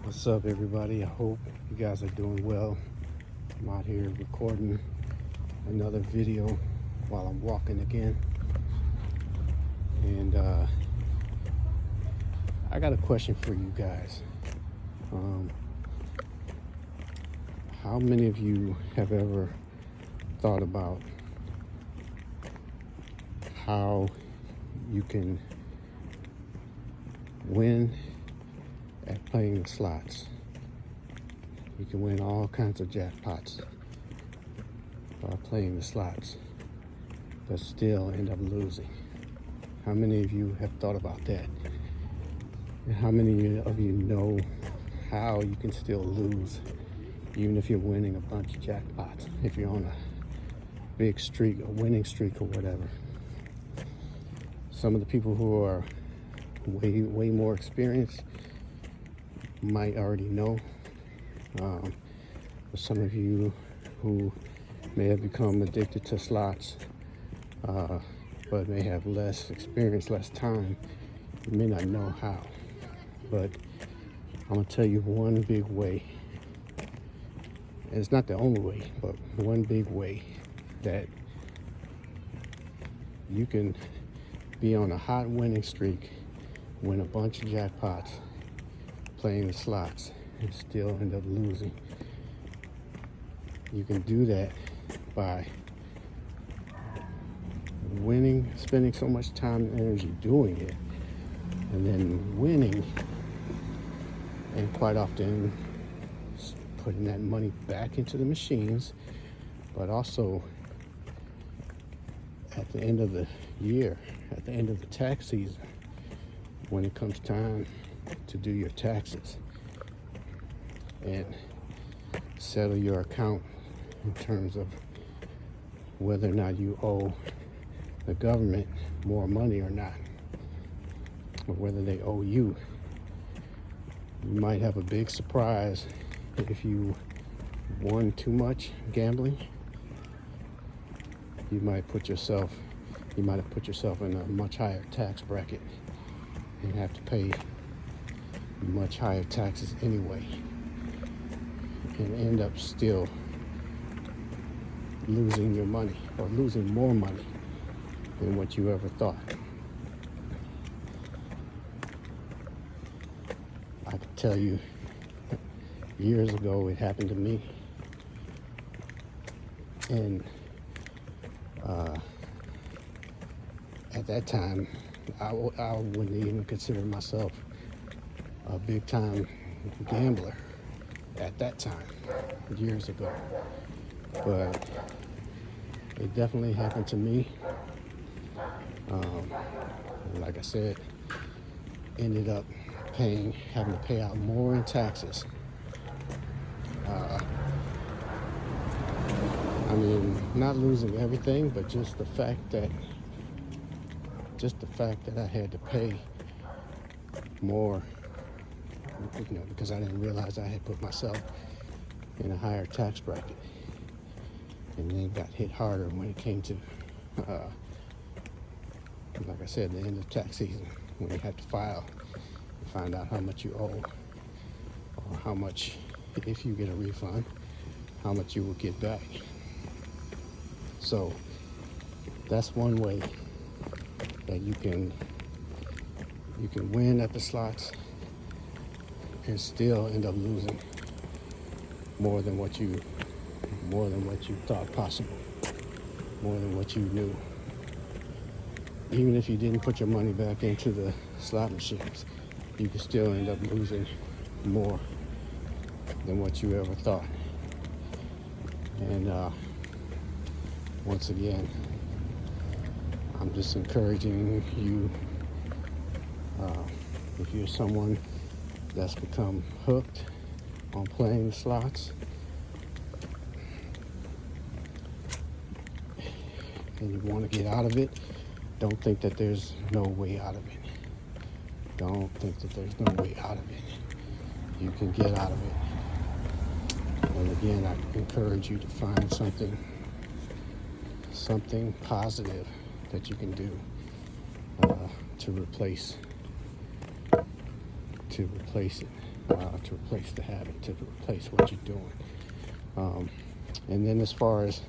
What's up, everybody? I hope you guys are doing well. I'm out here recording another video while I'm walking again. And I got a question for you guys. How many of you have ever thought about how you can win at playing the slots? You can win all kinds of jackpots by playing the slots, but still end up losing. How many of you have thought about that? And how many of you know how you can still lose even if you're winning a bunch of jackpots, if you're on a big streak, a winning streak or whatever? Some of the people who are way more experienced might already know. But some of you who may have become addicted to slots, but may have less experience, less time, you may not know how. But I'm gonna tell you one big way. And it's not the only way, but one big way that you can be on a hot winning streak, win a bunch of jackpots playing the slots, and still end up losing. You can do that by winning, spending so much time and energy doing it, and then winning, and quite often putting that money back into the machines, but also at the end of the year, at the end of the tax season, when it comes time to do your taxes and settle your account in terms of whether or not you owe the government more money or not, or whether they owe you. You might have a big surprise if you won too much gambling. You might have put yourself in a much higher tax bracket and have to pay much higher taxes anyway, and end up still losing your money, or losing more money than what you ever thought. I can tell you, years ago it happened to me, and at that time I wouldn't even consider myself a big time gambler at that time, years ago. But it definitely happened to me. Like I said, ended up having to pay out more in taxes. I mean, not losing everything, but just the fact that I had to pay more, because I didn't realize I had put myself in a higher tax bracket, and then got hit harder when it came to, like I said, the end of tax season, when you have to file and find out how much you owe, or how much, if you get a refund, how much you will get back. So that's one way that you can win at the slots and still end up losing more than what you thought possible, more than what you knew. Even if you didn't put your money back into the slot machines, you could still end up losing more than what you ever thought. And once again, I'm just encouraging you, if you're someone that's become hooked on playing the slots, and you want to get out of it, don't think that there's no way out of it. Don't think that there's no way out of it. You can get out of it. And again, I encourage you to find something positive that you can do to replace it. to replace the habit, to replace what you're doing. And then as far as,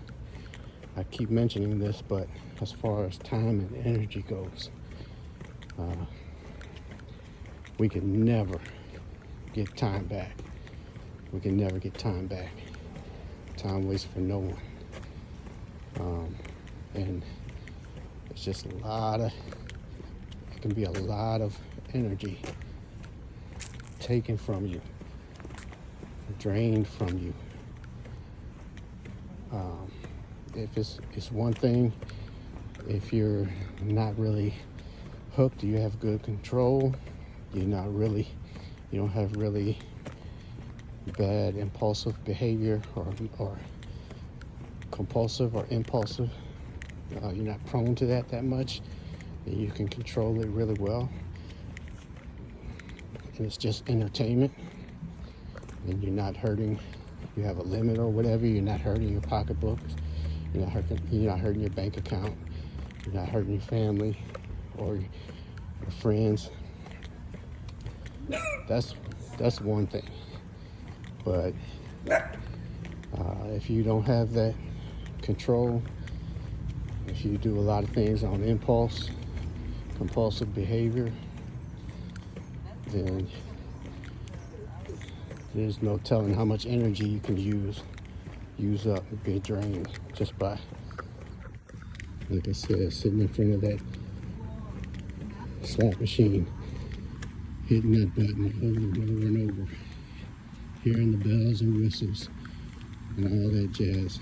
I keep mentioning this, but as far as time and energy goes, we can never get time back. We can never get time back. Time waits for no one. And it's just it can be a lot of energy taken from you, drained from you. If it's one thing, if you're not really hooked, you have good control, you don't have really bad impulsive behavior or compulsive or impulsive, you're not prone to that much, and you can control it really well, and it's just entertainment, and you're not hurting, you have a limit or whatever, you're not hurting your pocketbooks, you're not hurting your bank account, you're not hurting your family or your friends. That's one thing. But if you don't have that control, if you do a lot of things on impulse, compulsive behavior, then there's no telling how much energy you can use up and be drained just by, like I said, sitting in front of that slot machine, hitting that button over and over and over, hearing the bells and whistles and all that jazz.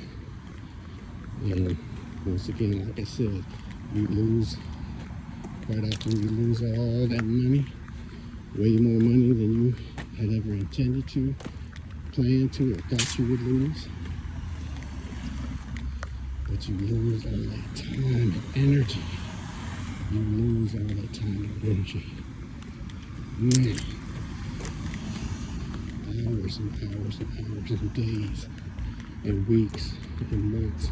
And once again, like I said, you lose, right after you lose all that money, way more money than you had ever intended to, planned to, or thought you would lose. But you lose all that time and energy. You lose all that time and energy. Man, hours and hours and hours and days and weeks and months,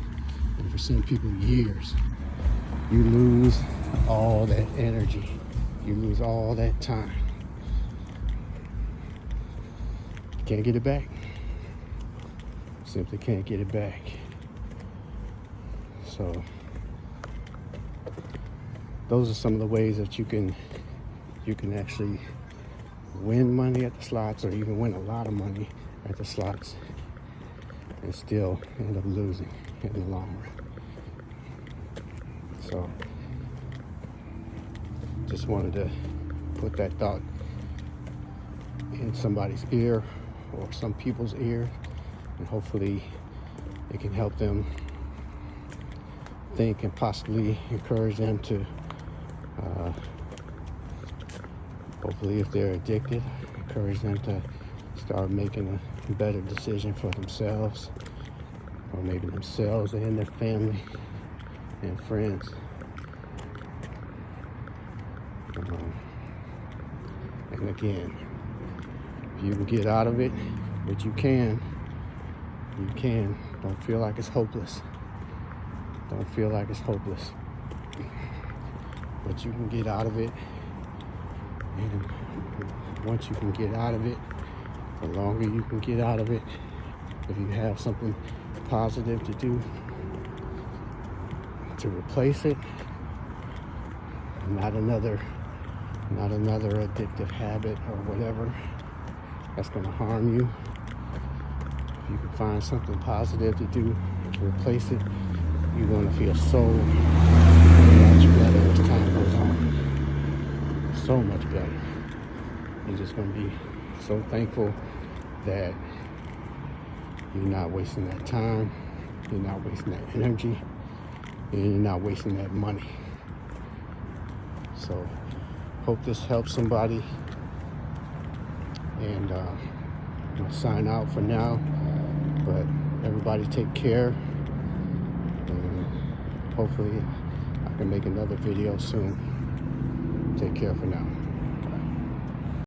and for some people years. You lose all that energy. You lose all that time. You can't get it back. Simply can't get it back. So those are some of the ways that you can actually win money at the slots, or even win a lot of money at the slots, and still end up losing in the long run. So just wanted to put that thought in somebody's ear, or some people's ear, and hopefully it can help them think and possibly encourage them to hopefully, if they're addicted, encourage them to start making a better decision for themselves, or maybe themselves and their family and friends. And again, if you can get out of it, which you can. Don't feel like it's hopeless. Don't feel like it's hopeless. But you can get out of it. And once you can get out of it, the longer you can get out of it, if you have something positive to do to replace it, not another addictive habit or whatever that's going to harm you. If you can find something positive to do to replace it, you're going to feel so much better as time goes on. So much better. You're just going to be so thankful that you're not wasting that time, you're not wasting that energy, and you're not wasting that money. So hope this helps somebody, and I'll sign out for now, but everybody take care, and hopefully I can make another video soon. Take care for now.